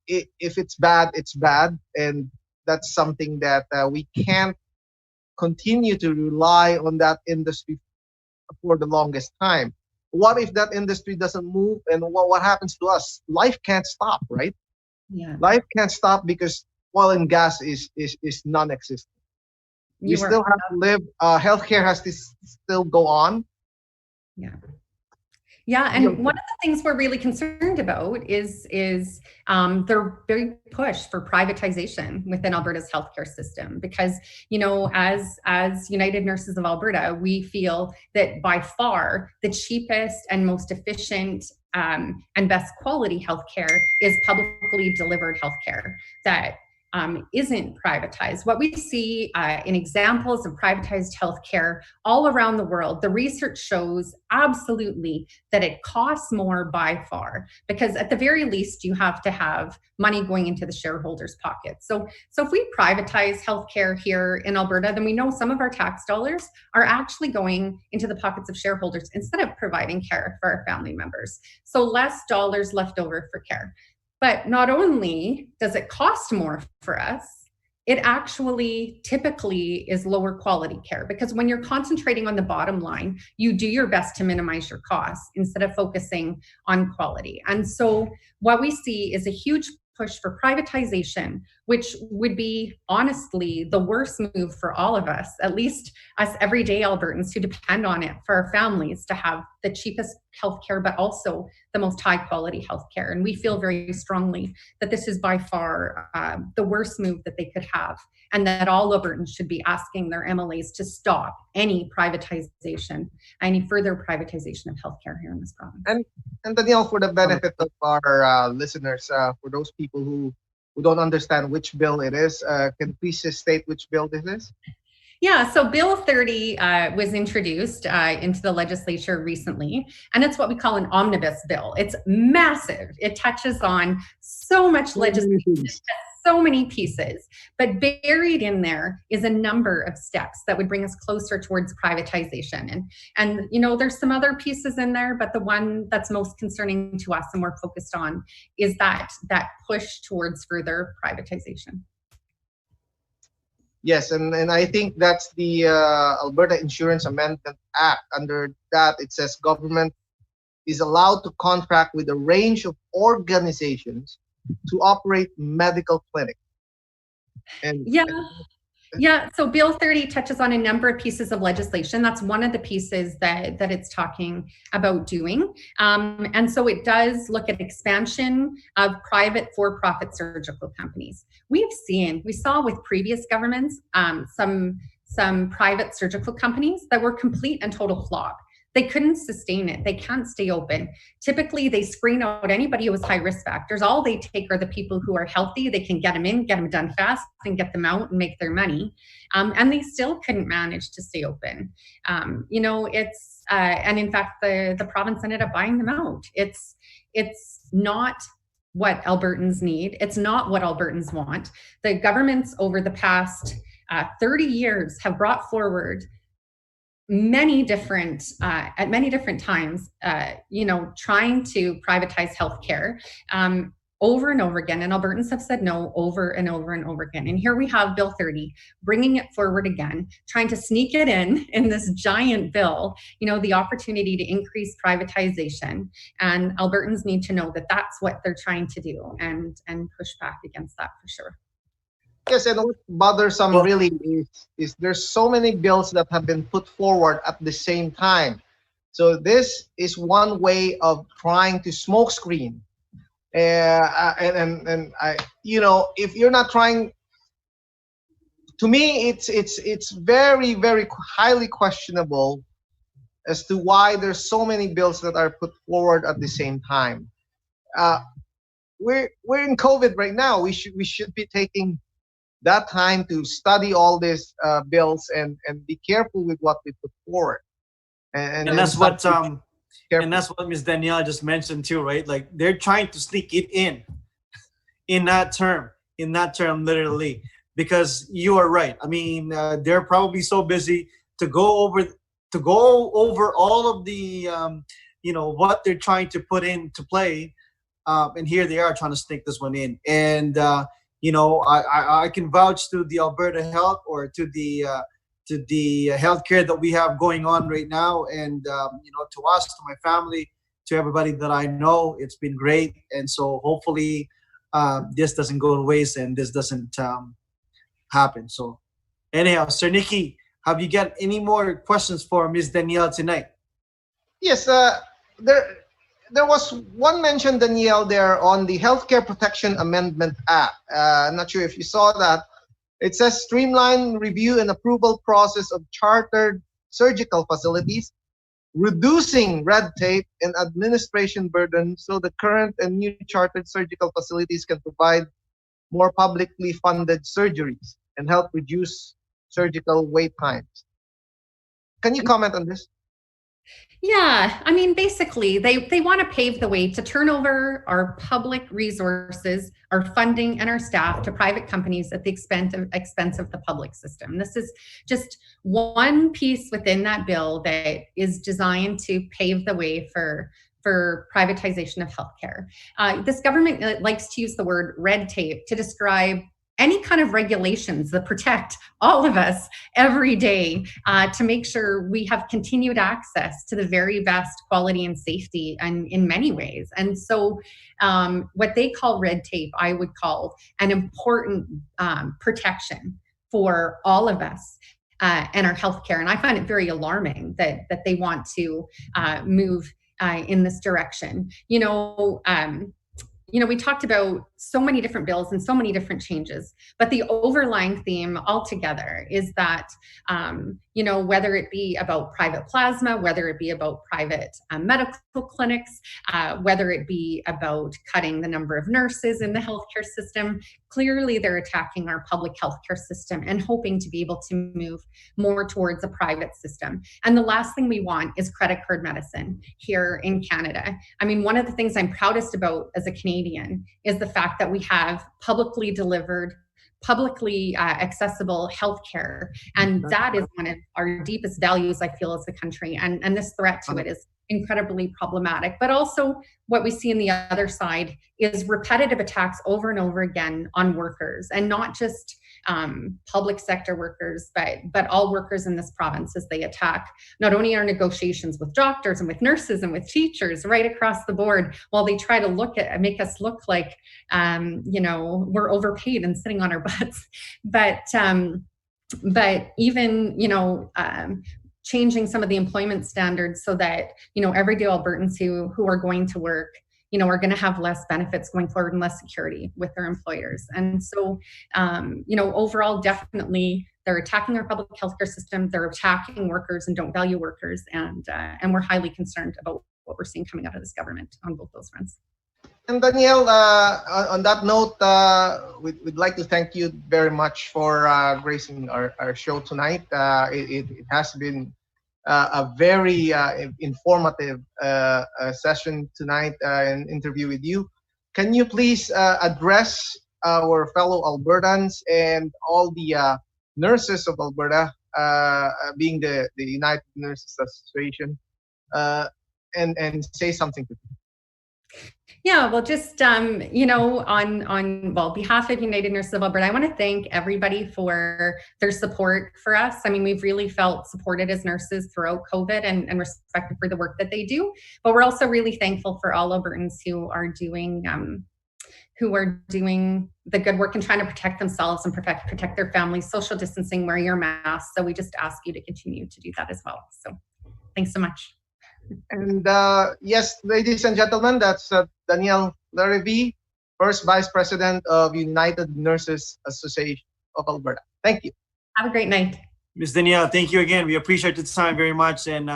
if it's bad, it's bad. And that's something that we can't continue to rely on that industry for the longest time. What if that industry doesn't move, and what happens to us? Life can't stop, right? Yeah. Life can't stop because oil and gas is non-existent. We still have to live. Healthcare has to still go on. Yeah. Yeah, and one of the things we're really concerned about is their big push for privatization within Alberta's healthcare system. Because, as United Nurses of Alberta, we feel that by far the cheapest and most efficient and best quality healthcare is publicly delivered healthcare. That isn't privatized. What we see in examples of privatized healthcare all around the world, the research shows absolutely that it costs more by far, because at the very least you have to have money going into the shareholders' pockets. So if we privatize healthcare here in Alberta, then we know some of our tax dollars are actually going into the pockets of shareholders instead of providing care for our family members. So less dollars left over for care. But not only does it cost more for us, it actually typically is lower quality care, because when you're concentrating on the bottom line, you do your best to minimize your costs instead of focusing on quality. And so what we see is a huge push for privatization, which would be honestly the worst move for all of us, at least us everyday Albertans who depend on it for our families to have the cheapest healthcare, but also the most high quality healthcare. And we feel very strongly that this is by far the worst move that they could have, and that all Albertans should be asking their MLAs to stop any privatization, any further privatization of healthcare here in this province. And Danielle, for the benefit of our listeners, for those people who don't understand which bill it is, can you please just state which bill this is? Yeah, so Bill 30 was introduced into the legislature recently, and it's what we call an omnibus bill. It's massive. It touches on so much legislation, so many pieces, but buried in there is a number of steps that would bring us closer towards privatization. And you know, there's some other pieces in there, but the one that's most concerning to us and we're focused on is that push towards further privatization. Yes, and I think that's the Alberta Insurance Amendment Act. Under that, it says government is allowed to contract with a range of organizations to operate medical clinics. And yeah. So Bill 30 touches on a number of pieces of legislation. That's one of the pieces that it's talking about doing. And so it does look at expansion of private for-profit surgical companies. We saw with previous governments, some private surgical companies that were complete and total flop. They couldn't sustain it. They can't stay open. Typically, they screen out anybody who has high risk factors. All they take are the people who are healthy. They can get them in, get them done fast, and get them out and make their money. And they still couldn't manage to stay open. And in fact, the province ended up buying them out. It's not what Albertans need. It's not what Albertans want. The governments over the past 30 years have brought forward at many different times, trying to privatize healthcare over and over again. And Albertans have said no over and over and over again. And here we have Bill 30, bringing it forward again, trying to sneak it in this giant bill, the opportunity to increase privatization. And Albertans need to know that that's what they're trying to do and push back against that for sure. Yes, and what bothers some really is there's so many bills that have been put forward at the same time. So this is one way of trying to smokescreen. If you're not trying, to me, it's very, very highly questionable as to why there's so many bills that are put forward at the same time. We're in COVID right now. We should be taking that time to study all these bills and be careful with what we put forward. And that's what Ms. Danielle just mentioned too, right? Like they're trying to sneak it in that term literally, because you are right. I mean, they're probably so busy to go over all of the what they're trying to put into play, and here they are trying to sneak this one in. And I can vouch to the Alberta Health or to the healthcare that we have going on right now, and to us, to my family, to everybody that I know, it's been great. And so hopefully this doesn't go to waste and this doesn't happen. So anyhow, Sir Nicky, have you got any more questions for Ms. Danielle tonight? Yes, there was one mention, Danielle, there on the Healthcare Protection Amendment Act. I'm not sure if you saw that. It says streamline review and approval process of chartered surgical facilities, reducing red tape and administration burden so the current and new chartered surgical facilities can provide more publicly funded surgeries and help reduce surgical wait times. Can you comment on this? Yeah, I mean, basically, they want to pave the way to turn over our public resources, our funding, and our staff to private companies at the expense of the public system. This is just one piece within that bill that is designed to pave the way for privatization of healthcare. This government likes to use the word red tape to describe any kind of regulations that protect all of us every day to make sure we have continued access to the very best quality and safety and in many ways. And so what they call red tape, I would call an important protection for all of us and our healthcare. And I find it very alarming that they want to move in this direction. We talked about so many different bills and so many different changes, but the overlying theme altogether is that, whether it be about private plasma, whether it be about private medical clinics, whether it be about cutting the number of nurses in the healthcare system, clearly they're attacking our public healthcare system and hoping to be able to move more towards a private system. And the last thing we want is credit card medicine here in Canada. I mean, one of the things I'm proudest about as a Canadian is the fact that we have publicly delivered, publicly accessible healthcare. And that is one of our deepest values, I feel, as a country. And this threat to it is incredibly problematic. But also what we see on the other side is repetitive attacks over and over again on workers, and not just public sector workers, but all workers in this province, as they attack not only our negotiations with doctors and with nurses and with teachers right across the board, while they try to make us look like we're overpaid and sitting on our butts, but even changing some of the employment standards so that everyday Albertans who are going to work are going to have less benefits going forward and less security with their employers. And so, overall, definitely they're attacking our public healthcare system. They're attacking workers and don't value workers. And we're highly concerned about what we're seeing coming out of this government on both those fronts. And Danielle, on that note, we'd like to thank you very much for gracing our show tonight. It has been a very informative session tonight, an interview with you. Can you please address our fellow Albertans and all the nurses of Alberta, being the United Nurses Association, and say something to them? Yeah, well, just, on behalf of United Nurses of Alberta, I want to thank everybody for their support for us. I mean, we've really felt supported as nurses throughout COVID and respected for the work that they do. But we're also really thankful for all Albertans who are doing the good work and trying to protect themselves and protect their families, social distancing, wear your mask. So we just ask you to continue to do that as well. So thanks so much. And yes, ladies and gentlemen, that's Danielle Larrivee, First Vice President of United Nurses Association of Alberta. Thank you. Have a great night. Ms. Danielle, thank you again. We appreciate the time very much, and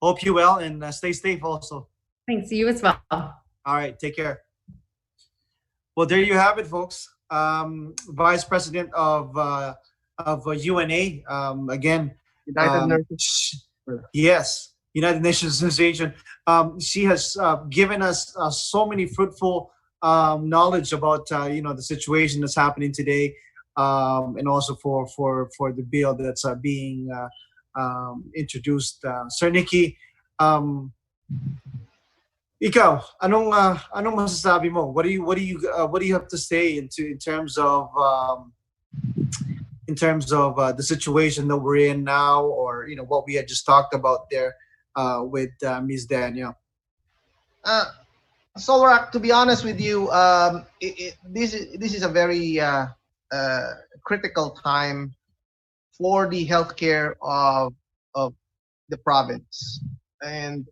hope you well, and stay safe also. Thanks, you as well. All right, take care. Well, there you have it, folks. Vice President of UNA, again. United Nurses. Yes. United Nations Association. She has given us so many fruitful knowledge about the situation that's happening today, and also for the bill that's being introduced. Sir Nicky, ikaw, anong masasabi mo? What do you have to say in terms of the situation that we're in now, or what we had just talked about there? With Ms. Danielle. Solrak, to be honest with you, this is a very critical time for the healthcare of the province, and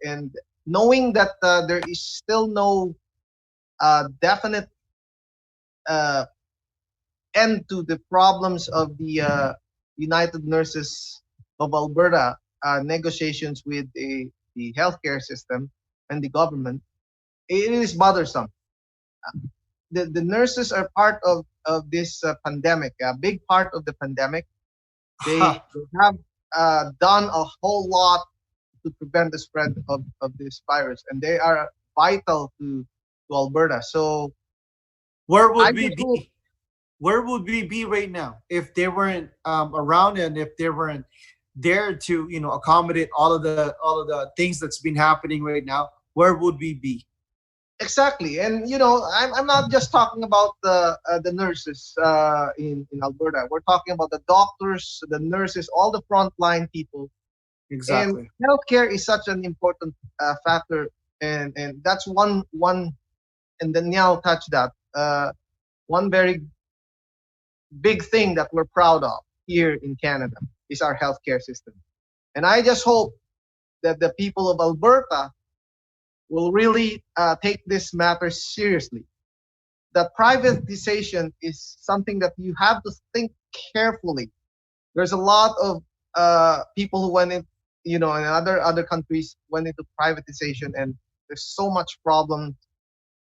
knowing that there is still no definite end to the problems of the United Nurses of Alberta. Negotiations with the healthcare system and the government, it is bothersome. The nurses are part of of this pandemic, a big part of the pandemic. They have done a whole lot to prevent the spread of this virus, and they are vital to Alberta. So Where I would we just hope, be? Where would we be right now if they weren't around and if they weren't there to accommodate all of the things that's been happening right now? Where would we be? exactly. And I'm not just talking about the nurses in Alberta. We're talking about the doctors, the nurses, all the frontline people. And Exactly. healthcare is such an important factor, and that's one. And Danielle touched that. One very big thing that we're proud of here in Canada is our healthcare system. And I just hope that the people of Alberta will really take this matter seriously. That privatization is something that you have to think carefully. There's a lot of people who went in, in other countries went into privatization, and there's so much problem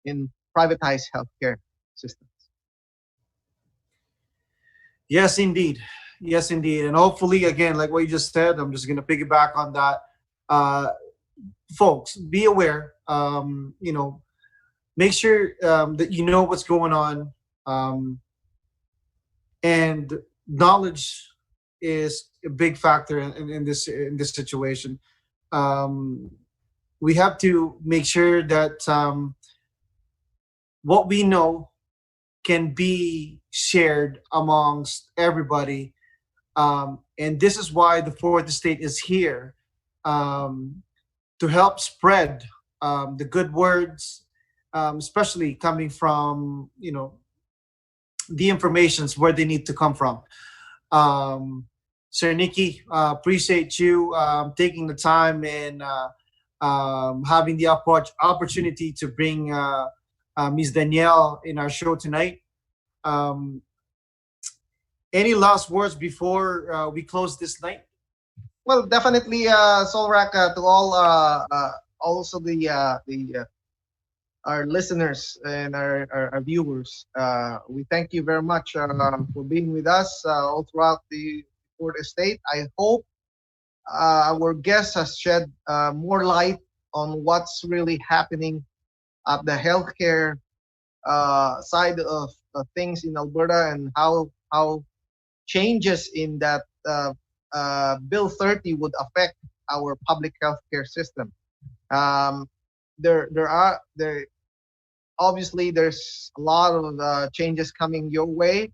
in privatized healthcare systems. Yes, indeed. Yes, indeed. And hopefully, again, like what you just said, I'm just going to piggyback on that. Folks, be aware. Make sure that you know what's going on. And knowledge is a big factor in this situation. We have to make sure that what we know can be shared amongst everybody. And this is why the fourth estate is here, to help spread the good words, especially coming from, the informations where they need to come from. Sir Nikki, appreciate you taking the time and having the opportunity to bring Ms. Danielle in our show tonight. Any last words before we close this night? Well, definitely, Solrak, to all, also the our listeners and our viewers. We thank you very much for being with us all throughout the Fourth Estate. I hope our guest has shed more light on what's really happening at the healthcare side of things in Alberta, and how changes in that Bill 30 would affect our public healthcare system. Obviously there's a lot of changes coming your way,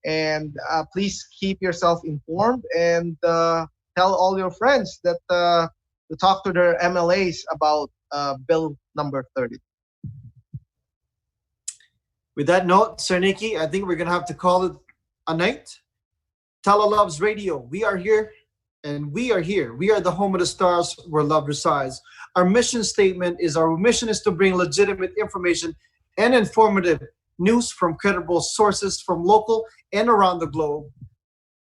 and please keep yourself informed, and tell all your friends that to talk to their MLAs about Bill number 30. With that note, Sir Nikki, I think we're going to have to call it a night. TalaLuvzRadio, we are here, and we are here. We are the home of the stars where love resides. Our mission statement is, our mission is to bring legitimate information and informative news from credible sources from local and around the globe,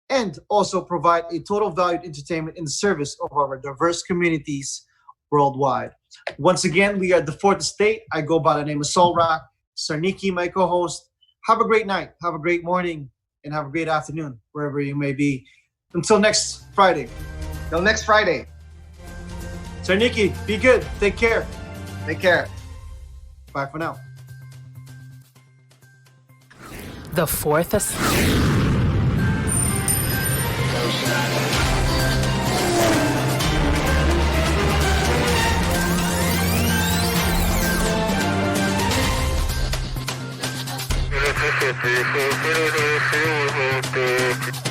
and also provide a total valued entertainment in the service of our diverse communities worldwide. Once again, we are the Fourth Estate. I go by the name of Solrak. Sir Nikki, my co-host. Have a great night, have a great morning, and have a great afternoon, wherever you may be. Until next Friday. Till next Friday. Sir Nikki, be good. Take care. Take care. Bye for now. The Fourth Estate. Thank you.